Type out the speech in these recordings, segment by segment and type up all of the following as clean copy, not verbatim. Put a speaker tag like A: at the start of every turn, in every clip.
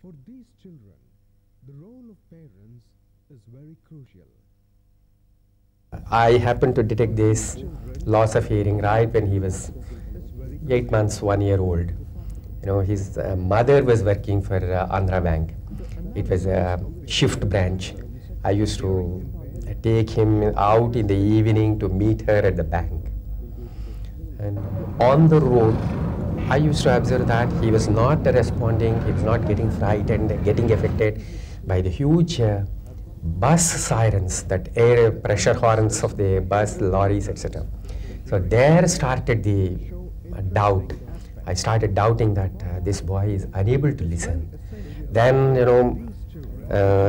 A: For these children, the role of parents is very crucial.
B: I happened to detect this loss of hearing right when he was 8 months, 1 year old. You know, his mother was working for Andhra Bank. It was a shift branch. I used to take him out in the evening to meet her at the bank. And on the road, I used to observe that he was not responding, he was not getting frightened, getting affected by the huge bus sirens, that air pressure horns of the bus, lorries, etc. So there started the doubt. I started doubting that this boy is unable to listen. Then, you know,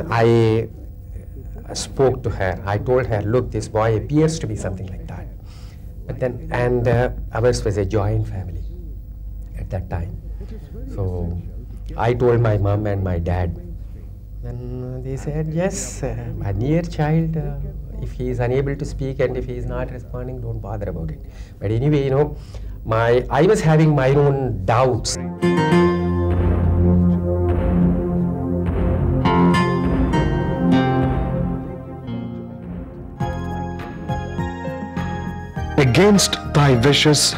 B: I spoke to her. I told her, look, this boy appears to be something like that. But then, and ours was a joint family at that time. So I told my mom and my dad. Then they said, yes, a 1 year child, if he is unable to speak and if he is not responding, don't bother about it. But anyway, you know, I was having my own doubts.
C: Against thy wishes,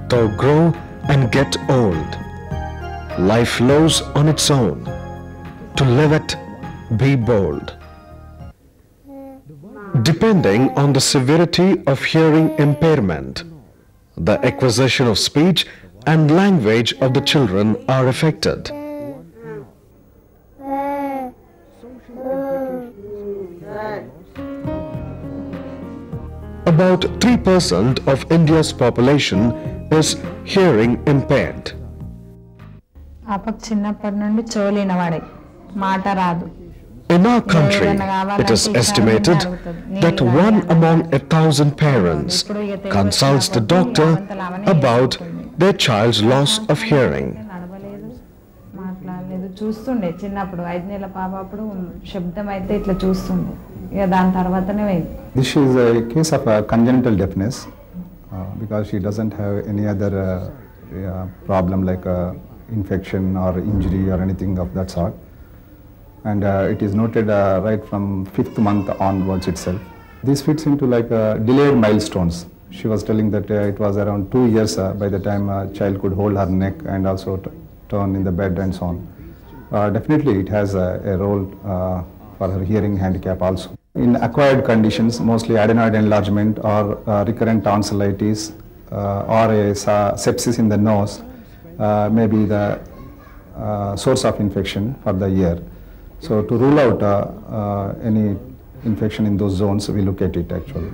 C: thou grow and get old. Life flows on its own. To live it, be bold. Depending on the severity of hearing impairment, the acquisition of speech and language of the children are affected. About 3% of India's population is hearing impaired. In our country, it is estimated that 1 among 1,000 parents consults the doctor about their child's loss of hearing.
D: This is a case of a congenital deafness because she doesn't have any other problem like infection or injury or anything of that sort. And it is noted right from 5th month onwards itself. This fits into like delayed milestones. She was telling that it was around 2 years by the time a child could hold her neck and also turn in the bed and so on. Definitely it has a role for her hearing handicap also. In acquired conditions, mostly adenoid enlargement or recurrent tonsillitis or a sepsis in the nose may be the source of infection for the ear. So to rule out any infection in those zones, we look at it actually.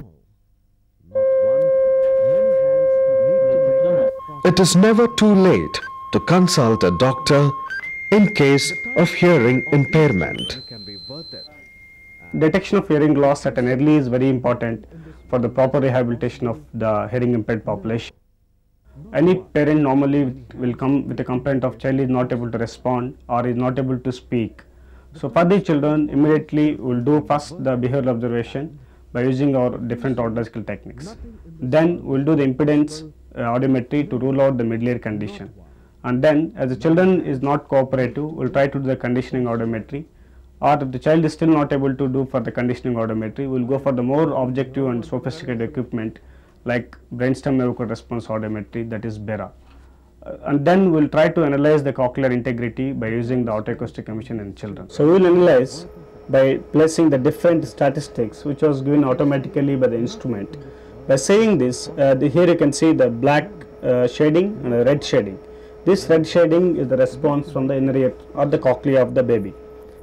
C: It is never too late to consult a doctor in case of hearing impairment.
E: Detection of hearing loss at an early is very important for the proper rehabilitation of the hearing impaired population. Any parent normally will come with a complaint of child is not able to respond or is not able to speak. So for these children, immediately we will do first the behavioral observation by using our different audiological techniques. Then we will do the impedance audiometry to rule out the middle ear condition. And then as the children is not cooperative, we will try to do the conditioning audiometry. Or if the child is still not able to do for the conditioning audiometry, we will go for the more objective and sophisticated equipment like brainstem evocative response audiometry, that is BERA. And then we will try to analyze the cochlear integrity by using the autoacoustic emission in children. So we will analyze by placing the different statistics which was given automatically by the instrument. By saying this, here you can see the black shading and the red shading. This red shading is the response from the inner ear or the cochlea of the baby.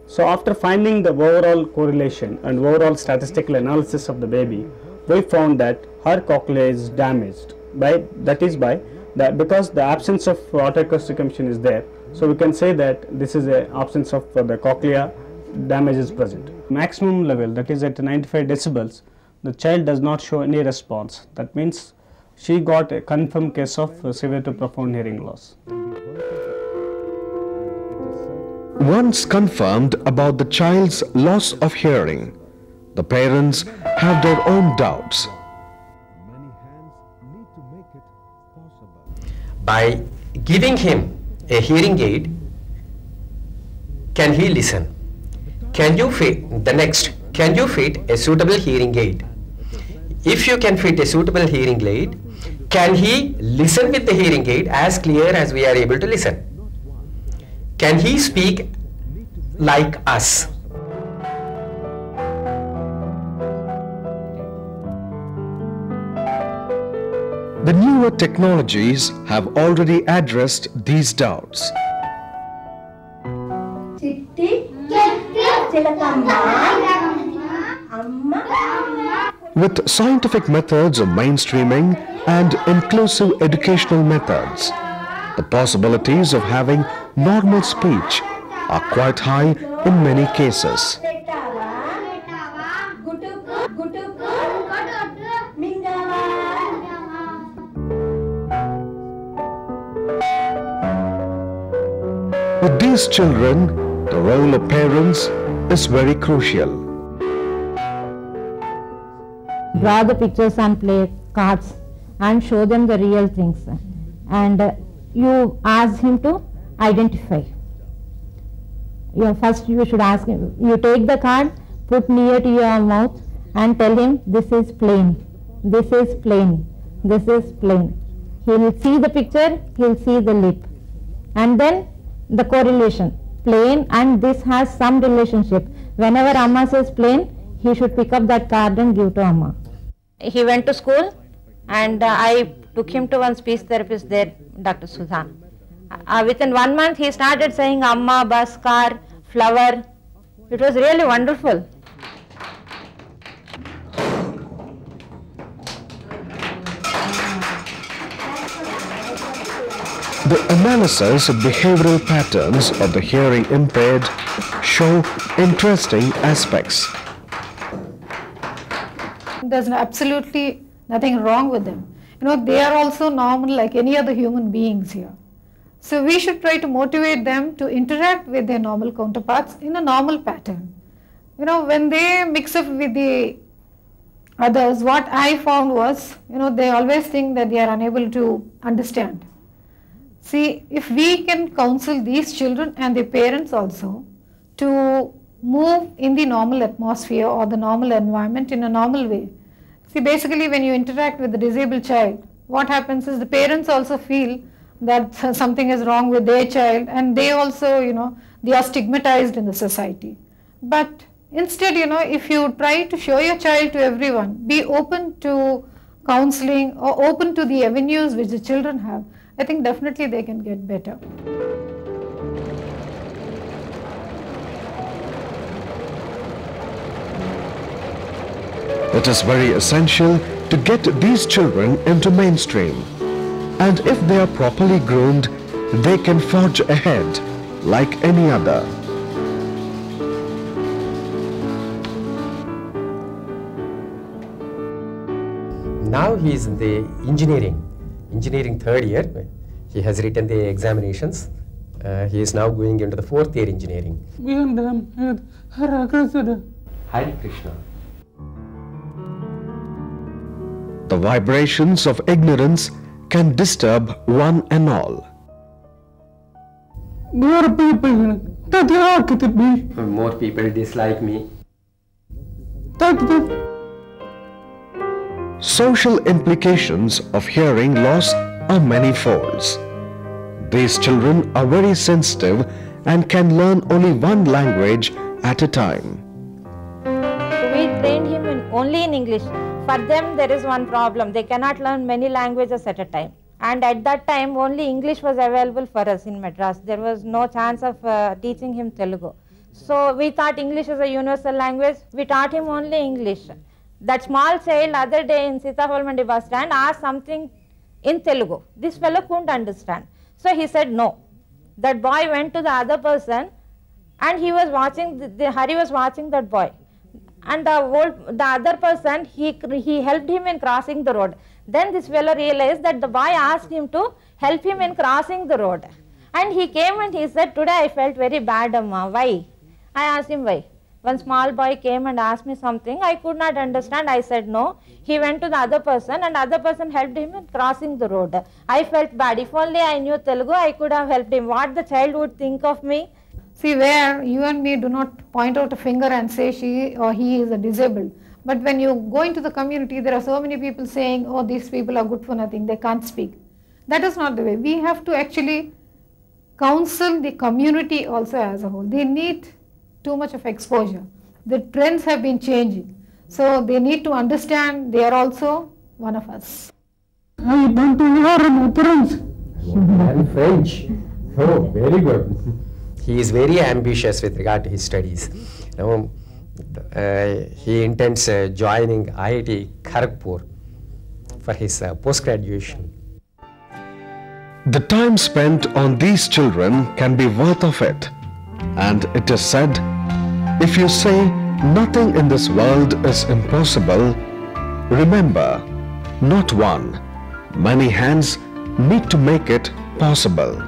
E: So after finding the overall correlation and overall statistical analysis of the baby, we found that her cochlea is damaged because the absence of autoacoustic emission is there. So we can say that this is an absence of the cochlea damage is present. Maximum level, that is at 95 decibels, the child does not show any response. That means she got a confirmed case of severe to profound hearing loss.
C: Once confirmed about the child's loss of hearing, the parents have their own doubts.
B: By giving him a hearing aid, can he listen? Can you fit the next? Can you fit a suitable hearing aid? If you can fit a suitable hearing aid, can he listen with the hearing aid as clear as we are able to listen? Can he speak like us?
C: The newer technologies have already addressed these doubts. With scientific methods of mainstreaming and inclusive educational methods, the possibilities of having normal speech are quite high in many cases. With these children, the role of parents is very crucial.
F: Draw the pictures and play cards and show them the real things, and you ask him to identify. First you should ask him, you take the card, put near to your mouth and tell him this is plain, this is plain, this is plain. He will see the picture, he will see the lip, and then the correlation, plain and this has some relationship. Whenever Amma says plain, he should pick up that card and give to Amma. He went to school and I took him to one speech therapist there, Dr. Sudha. Within 1 month he started saying Amma, bus, car, flower. It was really wonderful.
C: The analysis of behavioral patterns of the hearing impaired show interesting aspects.
G: There's absolutely nothing wrong with them. They are also normal like any other human beings here. So we should try to motivate them to interact with their normal counterparts in a normal pattern. When they mix up with the others, what I found was, they always think that they are unable to understand. See, if we can counsel these children and their parents also to move in the normal atmosphere or the normal environment in a normal way. See, basically when you interact with the disabled child, what happens is the parents also feel that something is wrong with their child, and they also, they are stigmatized in the society. But instead, if you try to show your child to everyone, be open to counseling or open to the avenues which the children have, I think definitely they can get better.
C: It is very essential to get these children into mainstream, and if they are properly groomed, they can forge ahead like any other.
B: Now he is in the engineering third year. He has written the examinations. He is now going into the fourth year engineering. Hare Krishna.
C: The vibrations of ignorance can disturb one and all.
B: More people dislike me.
C: Social implications of hearing loss are manifolds. These children are very sensitive and can learn only one language at a time.
F: We trained him only in English. For them there is one problem, they cannot learn many languages at a time. And at that time only English was available for us in Madras. There was no chance of teaching him Telugu. So we thought English is a universal language. We taught him only English. That small child other day in Sitaholmandi bus stand asked something in Telugu. This fellow couldn't understand. So he said no. That boy went to the other person and he was watching, Hari was watching that boy. And the other person, he helped him in crossing the road. Then this fellow realized that the boy asked him to help him in crossing the road. And he came and he said, today I felt very bad, Amma. Why? I asked him why. One small boy came and asked me something. I could not understand. I said no. He went to the other person and other person helped him in crossing the road. I felt bad. If only I knew Telugu, I could have helped him. What the child would think of me?
G: See, where you and me do not point out a finger and say she or he is a disabled. But when you go into the community, there are so many people saying, oh, these people are good for nothing, they can't speak. That is not the way. We have to actually counsel the community also as a whole. They need too much of exposure. The trends have been changing. So they need to understand they are also one of us.
B: And French. Oh, very good. He is very ambitious with regard to his studies. He intends joining IIT Kharagpur for his post-graduation.
C: The time spent on these children can be worth of it. And it is said, if you say nothing in this world is impossible, remember, not one, many hands need to make it possible.